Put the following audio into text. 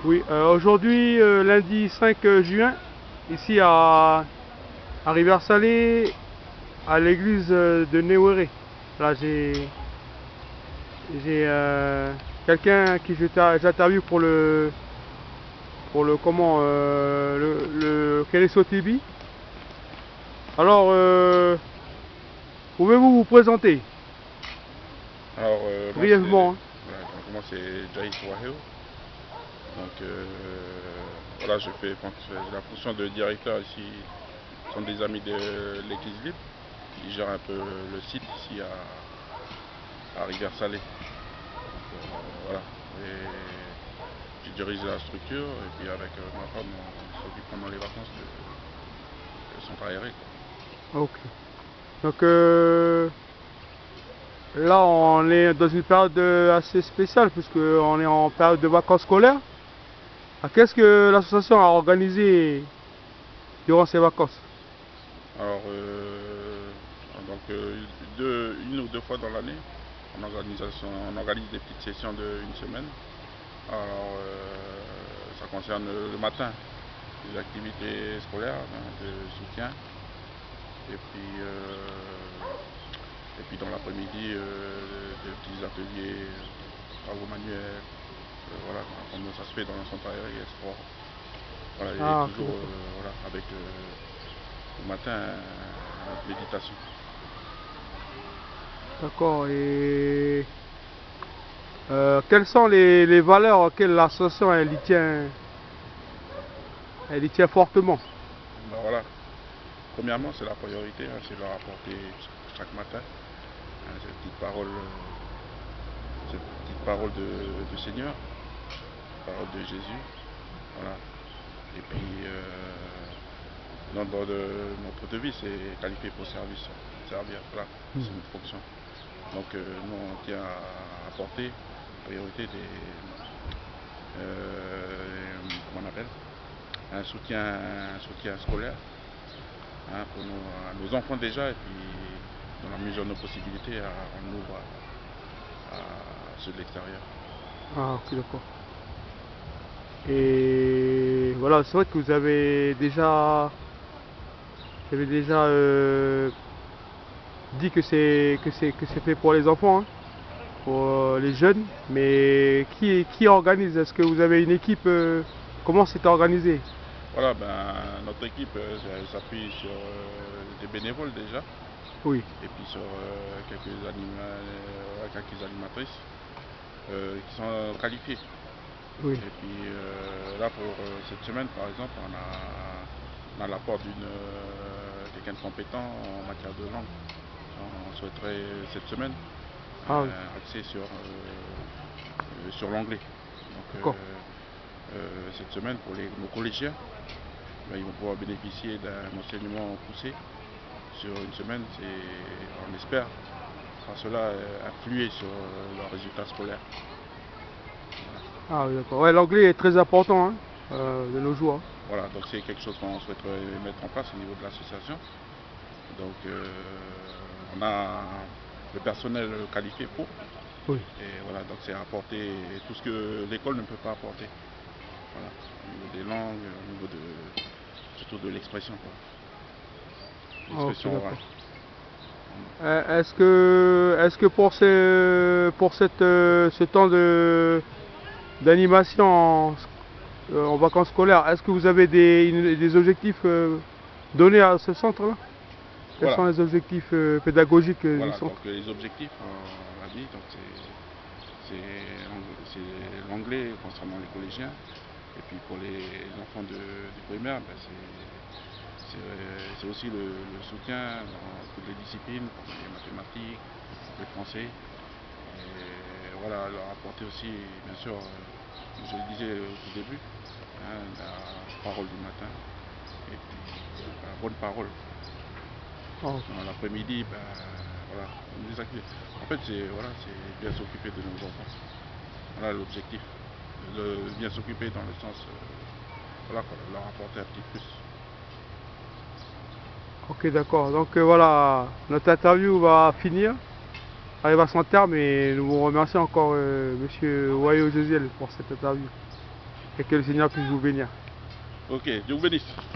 Oui, aujourd'hui, lundi 5 juin, ici à Rivière-Salée, à l'église de Néouéré. Là, j'ai quelqu'un qui j'interviewe pour le comment le Kélesso TV. Alors, pouvez-vous vous présenter Alors, brièvement, hein? moi c'est Jaïs Waheo. Donc, voilà, j'ai la fonction de directeur ici. Ce sont des amis de l'Église libre qui gèrent un peu le site ici à Rivière-Salée. Voilà. Et je dirige la structure et puis avec ma femme, on s'occupe pendant les vacances de centre aéré. Ok. Donc, là, on est dans une période assez spéciale puisqu'on est en période de vacances scolaires. Qu'est-ce que l'association a organisé durant ces vacances? Alors, donc, une ou deux fois dans l'année, on organise des petites sessions d'une semaine. Alors, ça concerne le matin, des activités scolaires, de soutien. Et puis dans l'après-midi, des petits ateliers, travaux manuels, voilà, comme ça se fait dans le centre aéré et sport. Voilà, et toujours voilà, avec le matin, notre méditation. D'accord. Et quelles sont les valeurs auxquelles l'association elle y tient fortement? Ben voilà. Premièrement, c'est la priorité, hein, c'est leur apporter chaque matin cette petite parole de Seigneur, parole de Jésus. Voilà. Et puis, notre devise, c'est qualifié pour servir. Voilà, c'est notre fonction. Donc, nous, on tient à apporter priorité comment on appelle, un soutien scolaire, hein, pour nos enfants déjà, et puis dans la mesure de nos possibilités, on ouvre à ceux de l'extérieur. Ah, ok, d'accord. Et voilà, c'est vrai que vous avez déjà dit que c'est fait pour les enfants, hein, pour les jeunes, mais qui organise? Est-ce que vous avez une équipe? Comment c'est organisé? Voilà, ben, notre équipe s'appuie sur des bénévoles déjà, Oui. et puis sur quelques animatrices qui sont qualifiées. Oui. Et puis là, pour cette semaine, par exemple, on a l'apport quelqu'un de compétent en matière de langue. On souhaiterait cette semaine axer sur l'anglais. Donc, cette semaine, pour nos collégiens, ben, ils vont pouvoir bénéficier d'un enseignement poussé sur une semaine. On espère, par cela, influer sur leurs résultats scolaires. Ah oui, d'accord. Ouais, l'anglais est très important, hein, de nos jours. Voilà, donc c'est quelque chose qu'on souhaiterait mettre en place au niveau de l'association. Donc, on a le personnel qualifié pour. Oui. Et voilà, donc c'est apporter tout ce que l'école ne peut pas apporter. Voilà, au niveau des langues, au niveau surtout de l'expression. L'expression orale. Est-ce que pour ce temps d'animation en vacances scolaires, est-ce que vous avez des objectifs donnés à ce centre-là? Quels sont les objectifs pédagogiques du centre? Donc les objectifs, on a dit, donc c'est l'anglais concernant les collégiens. Et puis pour les enfants du primaire, ben c'est aussi le soutien dans toutes les disciplines, comme les mathématiques, le français. Et voilà, leur apporter aussi, bien sûr, comme je le disais au tout début, hein, la parole du matin et puis la bonne parole. Dans l'après-midi, ben, voilà, en fait, c'est bien s'occuper de nos enfants. Voilà l'objectif. Bien s'occuper dans le sens, voilà, leur apporter un petit plus. Ok, d'accord. Donc voilà, notre interview va finir, arrive à son terme, et nous vous remercions encore, Monsieur Wayo Josiel, pour cette interview. et que le Seigneur puisse vous bénir. Ok, Dieu vous bénisse.